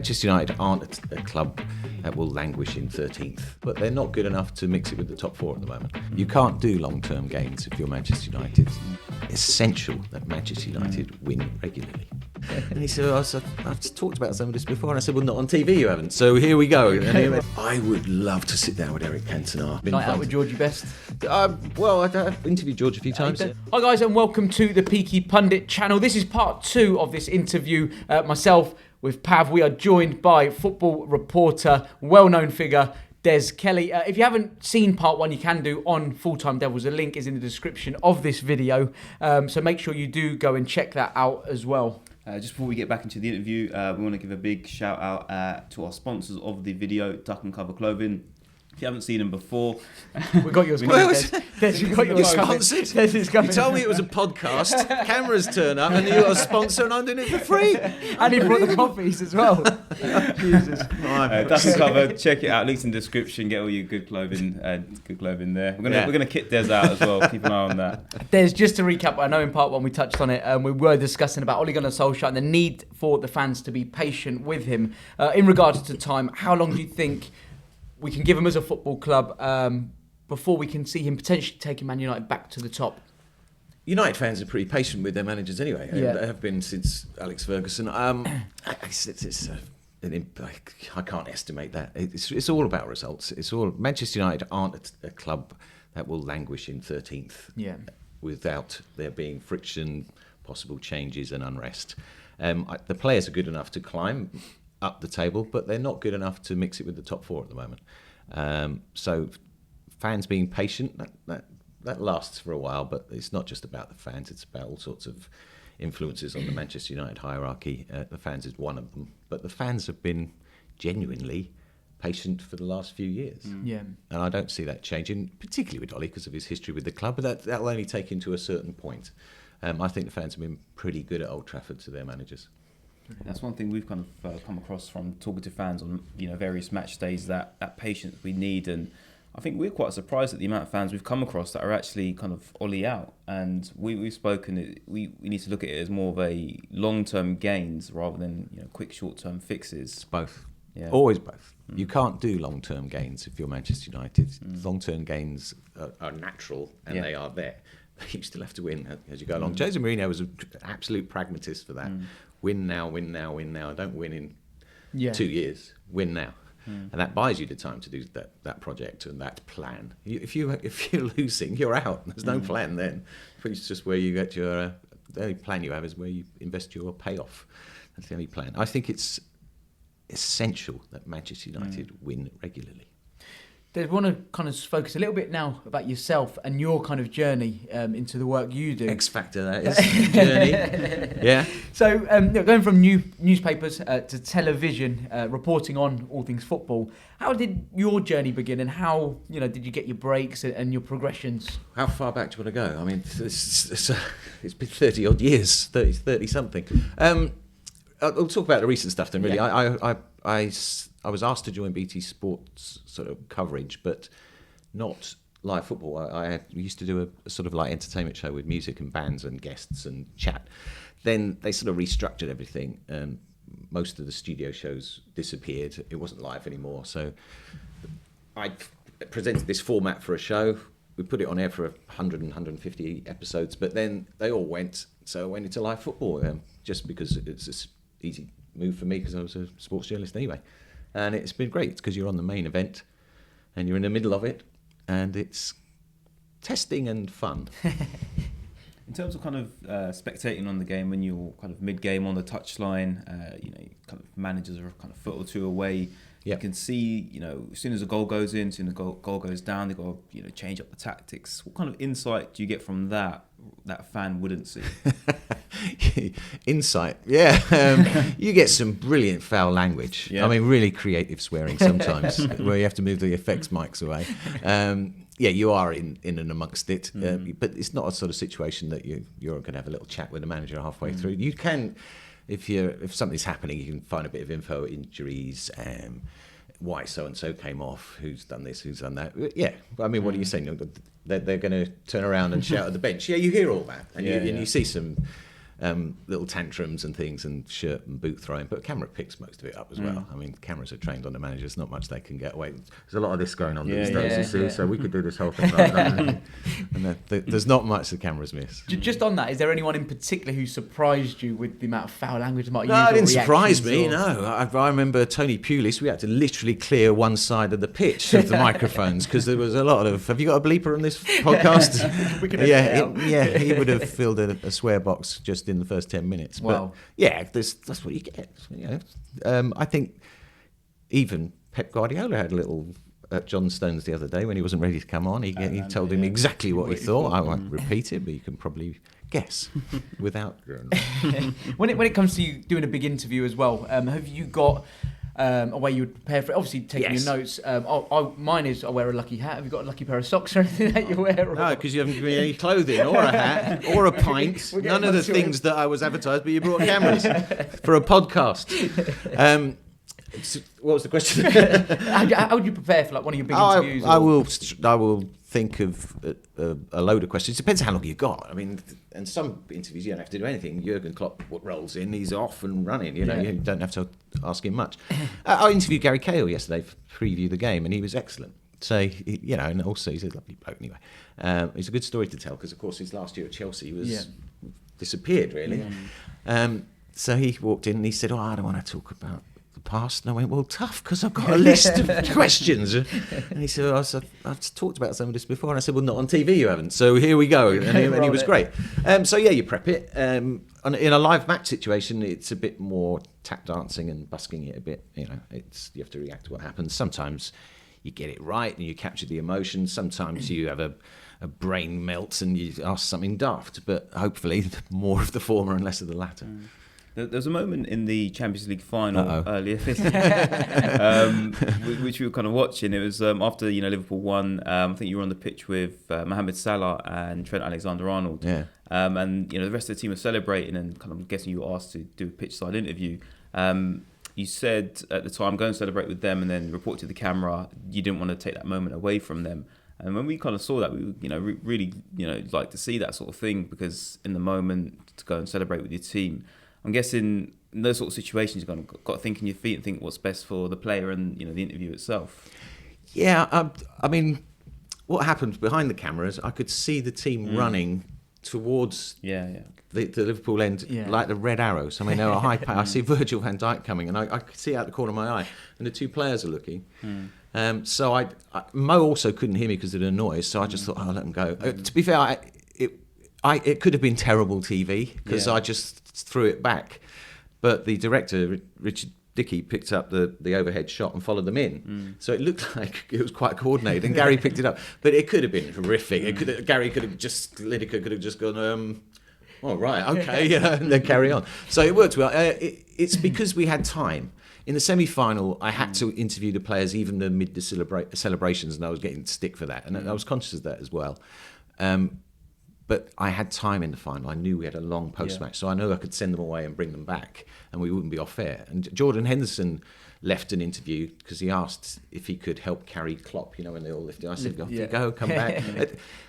Manchester United aren't a club that will languish in 13th, but they're not good enough to mix it with the top four at the moment. You can't do long-term gains if you're Manchester United. It's essential that Manchester United win regularly. And he said, I've talked about some of this before, and I said, well, not on TV you haven't, so here we go. And he went, I would love to sit down with Eric Cantona. Night out with Georgie Best? Well, I've interviewed George a few times. Hi guys, and welcome to the Peaky Pundit channel. This is part 2 of this interview. Myself with Pav, we are joined by football reporter, well-known figure, Des Kelly. If you haven't seen part 1, you can do on Full Time Devils. The link is in the description of this video. So make sure you do go and check that out as well. Just before we get back into the interview, we want to give a big shout out to our sponsors of the video, Duck and Cover Clothing. If you haven't seen them before, we got yours. Des, you got yours sponsored. You told me it was a podcast. Cameras turn up, and you're a sponsor, and I'm doing it for free. And he brought the coffees as well. Jesus. Duck and Cover, check it out. Links in the description. Get all your good clothing there. We're gonna kit Des out as well. Keep an eye on that. Des, just to recap, I know in part 1 we touched on it. We were discussing about Ole Solskjaer and the need for the fans to be patient with him in regards to time. How long do you think we can give him as a football club before we can see him potentially taking Man United back to the top? United fans are pretty patient with their managers anyway. Yeah. They have been since Alex Ferguson. I can't estimate that. It's all about results. Manchester United aren't a club that will languish in 13th without there being friction, possible changes and unrest. The players are good enough to climb up the table, but they're not good enough to mix it with the top four at the moment. So fans being patient, that lasts for a while, but it's not just about the fans, it's about all sorts of influences on the Manchester United hierarchy. The fans is one of them, but the fans have been genuinely patient for the last few years. Yeah. And I don't see that changing, particularly with Ole because of his history with the club, but that'll only take him to a certain point. I think the fans have been pretty good at Old Trafford to their managers. That's one thing we've kind of come across from talking to fans on various match days, that patience we need. And I think we're quite surprised at the amount of fans we've come across that are actually kind of Ole out. And we've spoken, we need to look at it as more of a long-term gains rather than quick short-term fixes. It's both. Yeah. Always both. You can't do long-term gains if you're Manchester United. Long-term gains are natural and they are there. But you still have to win as you go along. Jose Mourinho was an absolute pragmatist for that. Win now, win now, win now. Don't win in 2 years. Win now. And that buys you the time to do that project and that plan. If you're losing, you're out. There's no plan then. It's just where you get the only plan you have is where you invest your payoff. That's the only plan. I think it's essential that Manchester United win regularly. I want to kind of focus a little bit now about yourself and your kind of journey into the work you do. X Factor, that is. Journey. Yeah. So going from newspapers to television, reporting on all things football, how did your journey begin and how did you get your breaks and your progressions? How far back do you want to go? I mean, it's been 30 odd years, 30 something. I'll talk about the recent stuff then really. Yeah. I was asked to join BT Sports sort of coverage, but not live football. I used to do a sort of like entertainment show with music and bands and guests and chat. Then they sort of restructured everything. Most of the studio shows disappeared. It wasn't live anymore. So I presented this format for a show. We put it on air for 100 and 150 episodes, but then they all went. So I went into live football just because it's an easy move for me because I was a sports journalist anyway. And it's been great because you're on the main event and you're in the middle of it and it's testing and fun. In terms of kind of spectating on the game when you're kind of mid-game on the touchline, kind of managers are kind of foot or two away. You can see, as soon as a goal goes in, as soon as a goal goes down, they've got to, change up the tactics. What kind of insight do you get from that a fan wouldn't see? Insight, yeah. You get some brilliant foul language. Yeah. I mean, really creative swearing sometimes, where you have to move the effects mics away. You are in and amongst it, but it's not a sort of situation that you're going to have a little chat with the manager halfway through. You can, if something's happening, you can find a bit of info, injuries, why so-and-so came off, who's done this, who's done that. Yeah, I mean, what are you saying? They're going to turn around and shout at the bench. Yeah, you hear all that, and you see some little tantrums and things and shirt and boot throwing, but camera picks most of it up as well. I mean, cameras are trained on the managers, not much they can get away. There's a lot of this going on these days, you see, so we could do this whole thing like that. And there's not much the cameras miss. Just on that, is there anyone in particular who surprised you with the amount of foul language that might use? No, it didn't surprise me, no. I remember Tony Pulis, we had to literally clear one side of the pitch of the microphones because there was a lot of, have you got a bleeper on this podcast? He would have filled a swear box just in the first 10 minutes. Wow. But yeah, that's what you get. You know? I think even Pep Guardiola had a little at John Stones the other day when he wasn't ready to come on. He told him exactly what he thought. I won't repeat it, but you can probably guess without. When it comes to you doing a big interview as well, have you got a way you would prepare for it? Obviously, taking your notes. Mine is I wear a lucky hat. Have you got a lucky pair of socks or anything that you wear? Or? No, because you haven't given me any clothing or a hat or a pint. None of the things that I was advertised, but you brought cameras for a podcast. What was the question? How would you prepare for like one of your big interviews? I will think of a load of questions. It depends how long you've got. I mean, and some interviews you don't have to do anything. Jurgen Klopp rolls in, he's off and running. You don't have to ask him much. I interviewed Gary Cahill yesterday to preview the game, and he was excellent. So and also he's a lovely bloke anyway. It's a good story to tell because of course his last year at Chelsea was disappeared really. So he walked in and he said, I don't want to talk about past, and I went, well, tough, because I've got a list of questions. And he said, I've talked about some of this before, and I said, well, not on TV you haven't, so here we go. And he was great. So you prep it. In a live match situation, it's a bit more tap dancing and busking it a bit. You have to react to what happens. Sometimes you get it right and you capture the emotion. Sometimes you have a brain melt and you ask something daft, but hopefully more of the former and less of the latter. There was a moment in the Champions League final earlier, which we were kind of watching. It was after Liverpool won. I think you were on the pitch with Mohamed Salah and Trent Alexander-Arnold. Yeah. And the rest of the team were celebrating, and kind of I'm guessing you were asked to do a pitch side interview. You said at the time, go and celebrate with them, and then report to the camera. You didn't want to take that moment away from them. And when we kind of saw that, we really like to see that sort of thing, because in the moment to go and celebrate with your team. I'm guessing in those sort of situations, you've got to think on your feet and think what's best for the player and the interview itself. Yeah, I mean, what happened behind the cameras, I could see the team running towards the Liverpool end like the red arrows. I mean, they're a high pace. I see Virgil van Dijk coming, and I could see out the corner of my eye, and the two players are looking. So Mo also couldn't hear me because of the noise, so I just thought, I'll let them go. To be fair, it could have been terrible TV because I just threw it back, but the director Richard Dickey picked up the overhead shot and followed them in, so it looked like it was quite coordinated, and Gary picked it up, but it could have been horrific. Lineker could have just gone, oh right, okay, and then carry on. So it worked well. It's because we had time. In the semi-final, I had to interview the players even amid the celebrations, and I was getting stick for that, and I was conscious of that as well. But I had time in the final. I knew we had a long post-match, so I knew I could send them away and bring them back, and we wouldn't be off air. And Jordan Henderson left an interview because he asked if he could help carry Klopp, when they all lifted. I said, off you go, come back.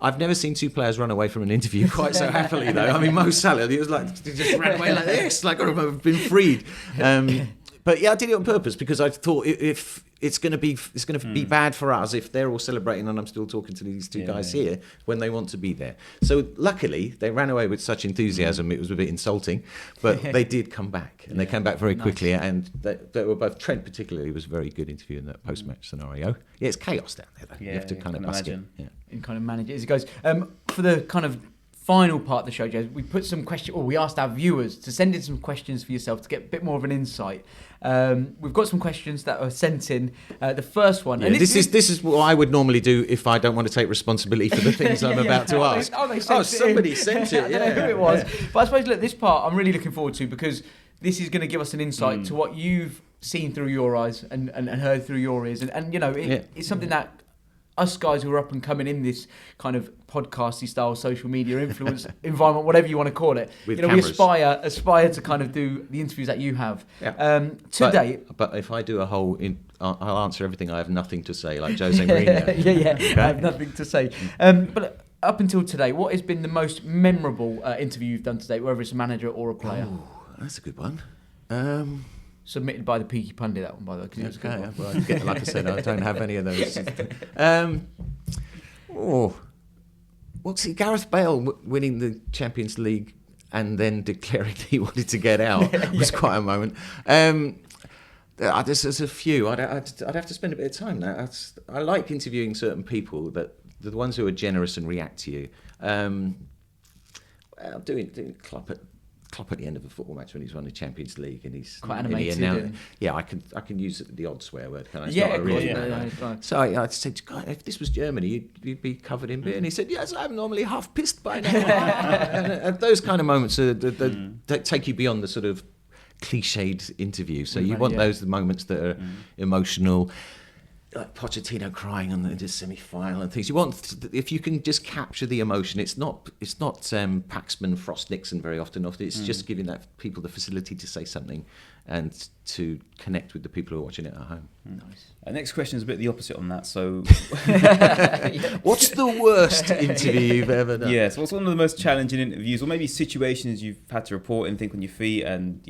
I've never seen two players run away from an interview quite so happily, though. I mean, Mo Salah, he was like, he just ran away like this, like I've been freed. But I did it on purpose because I thought if it's going to be bad for us if they're all celebrating and I'm still talking to these two guys here when they want to be there. So luckily they ran away with such enthusiasm. It was a bit insulting, but they did come back, and they came back very quickly. And they were both. Trent particularly was a very good interview in that post-match scenario. Yeah, it's chaos down there, though. You have to kind of busk it. Yeah. And kind of manage it as it goes. For the kind of final part of the show, Joe, we put some questions, or we asked our viewers to send in some questions for yourself to get a bit more of an insight. We've got some questions that are sent in. The first one, and this is what I would normally do if I don't want to take responsibility for the things I'm about to ask. Somebody sent it. I don't know who it was, but I suppose this part I'm really looking forward to, because this is going to give us an insight to what you've seen through your eyes and heard through your ears, and it's something that us guys who are up and coming in this kind of podcasty style social media influence environment, whatever you want to call it, we aspire to kind of do the interviews that you have. Today, but if I do a whole, I'll answer everything. I have nothing to say, like Jose Mourinho. Okay. I have nothing to say. But up until today, what has been the most memorable interview you've done today, whether it's a manager or a player? Oh, that's a good one. Submitted by the Peaky Pundit, that one, by the way. 'Cause it was a good one. Well, like I said, I don't have any of those. What's it? Gareth Bale winning the Champions League and then declaring he wanted to get out was quite a moment. There's a few. I'd have to spend a bit of time now. I like interviewing certain people, that the ones who are generous and react to you. Doing Klopp at the end of a football match when he's won the Champions League and he's quite animated. Yeah, I can use the odd swear word. Can I? It's Yeah, not a really yeah. So I said, God, if this was Germany, you'd be covered in beer. And he said, yes, I'm normally half pissed by now. and those kind of moments that take you beyond the sort of cliched interview. So you want those moments that are emotional, like Pochettino crying on the semi-final and things. You want, if you can just capture the emotion. It's not Paxman, Frost, Nixon very often. It's just giving that people the facility to say something and to connect with the people who are watching it at home. Nice. Next question is a bit the opposite on that. So, what's the worst interview you've ever done? Yes. What's one of the most challenging interviews, or maybe situations you've had to report and think on your feet, and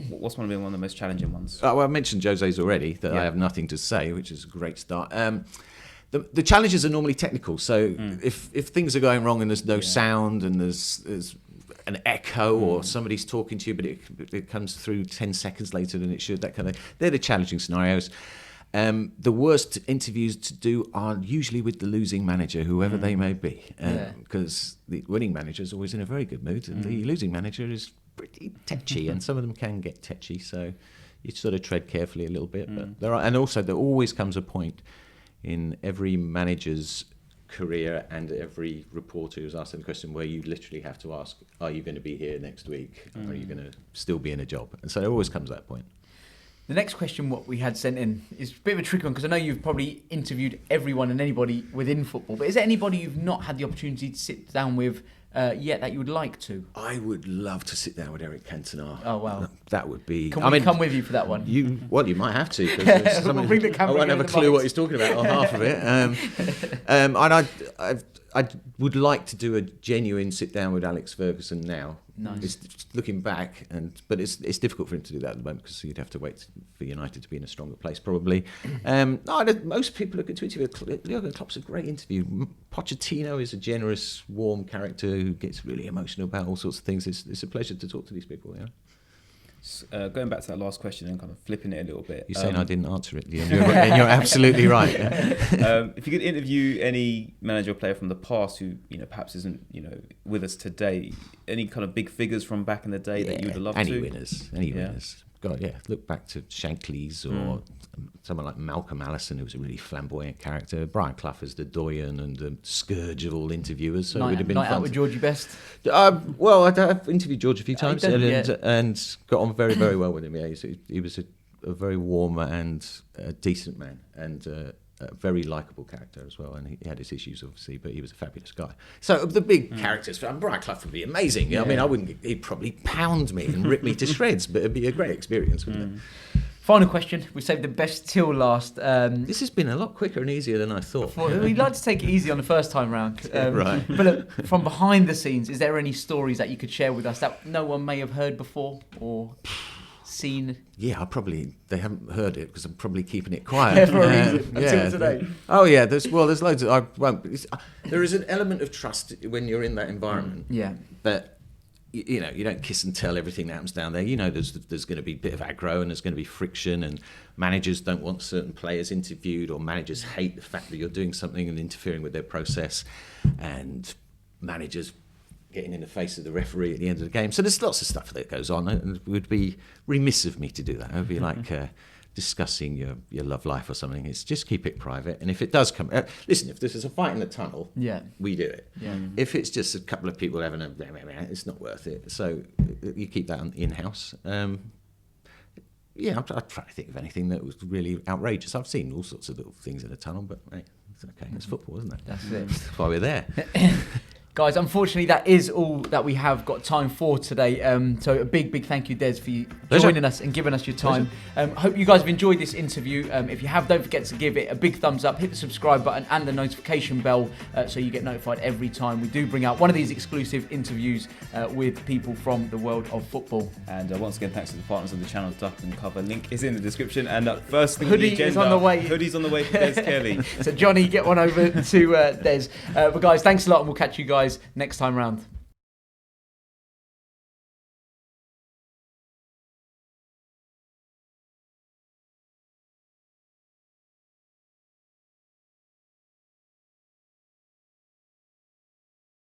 what's one of the most challenging ones? Well, I mentioned Jose's already, that I have nothing to say, which is a great start. The challenges are normally technical. So if things are going wrong and there's no sound and there's an echo or somebody's talking to you, but it comes through 10 seconds later than it should, that kind of, they're the challenging scenarios. The worst interviews to do are usually with the losing manager, whoever they may be, because the winning manager is always in a very good mood and the losing manager is pretty tetchy, and some of them can get tetchy, so you sort of tread carefully a little bit. But there always comes a point in every manager's career and every reporter who's asked them the question where you literally have to ask, are you going to be here next week? Or are you going to still be in a job? And so there always comes that point. The next question, what we had sent in, is a bit of a tricky one, because I know you've probably interviewed everyone and anybody within football, but is there anybody you've not had the opportunity to sit down with yet that you would like to? I would love to sit down with Eric Cantona. Oh, wow. That would be... Can we come with you for that one? You might have to. We'll bring the camera. I won't have a clue what he's talking about, or half of it. And I would like to do a genuine sit down with Alex Ferguson now. Nice. It's looking back, but it's difficult for him to do that at the moment because you'd have to wait for United to be in a stronger place, probably. Most people are good to interview. Jurgen Klopp's a great interview. Pochettino is a generous, warm character who gets really emotional about all sorts of things. It's a pleasure to talk to these people. Going back to that last question and kind of flipping it a little bit. You're saying I didn't answer it, and you're absolutely right. If you could interview any manager or player from the past who perhaps isn't with us today, any kind of big figures from back in the day that you would love to? Any winners. God, look back to Shankly's or someone like Malcolm Allison, who was a really flamboyant character. Brian Clough is the doyen and the scourge of all interviewers. So it would have been fun. Out with Georgie Best? Well, I've interviewed George a few times and got on very, very well with him. Yeah, he was a very warm and decent man, and a very likeable character as well, and he had his issues obviously, but he was a fabulous guy. So of the big characters, Brian Clough would be amazing. Yeah. I mean, he'd probably pound me and rip me to shreds, but it'd be a great experience, wouldn't it? Final question. We saved the best till last. This has been a lot quicker and easier than I thought. We'd like to take it easy on the first time round. Right. But look, from behind the scenes, is there any stories that you could share with us that no one may have heard before or seen? Yeah, they haven't heard it because I'm probably keeping it quiet. For a reason, until today. Oh yeah, there's loads of, there is an element of trust when you're in that environment. Yeah. But you don't kiss and tell everything that happens down there. There's going to be a bit of aggro and there's going to be friction, and managers don't want certain players interviewed, or managers hate the fact that you're doing something and interfering with their process, and managers getting in the face of the referee at the end of the game. So there's lots of stuff that goes on, and it would be remiss of me to do that. It would be like discussing your love life or something. It's just keep it private. And if it does come... listen, if this is a fight in the tunnel, we do it. Yeah. If it's just a couple of people having it's not worth it. So you keep that in-house. I'll try to think of anything that was really outrageous. I've seen all sorts of little things in a tunnel, but hey, it's okay. It's football, isn't it? That's it. That's why we're there. Guys, unfortunately, that is all that we have got time for today. So a big thank you, Des, for you joining us and giving us your time. Hope you guys have enjoyed this interview. If you have, don't forget to give it a big thumbs up, hit the subscribe button and the notification bell so you get notified every time we do bring out one of these exclusive interviews with people from the world of football. And once again, thanks to the partners of the channel, Duck and Cover. Link is in the description. And first thing Hoodie on the agenda, is on the way. Hoodie's on the way for Des Kelly. So Johnny, get one over to Des. But guys, thanks a lot and we'll catch you guys next time round.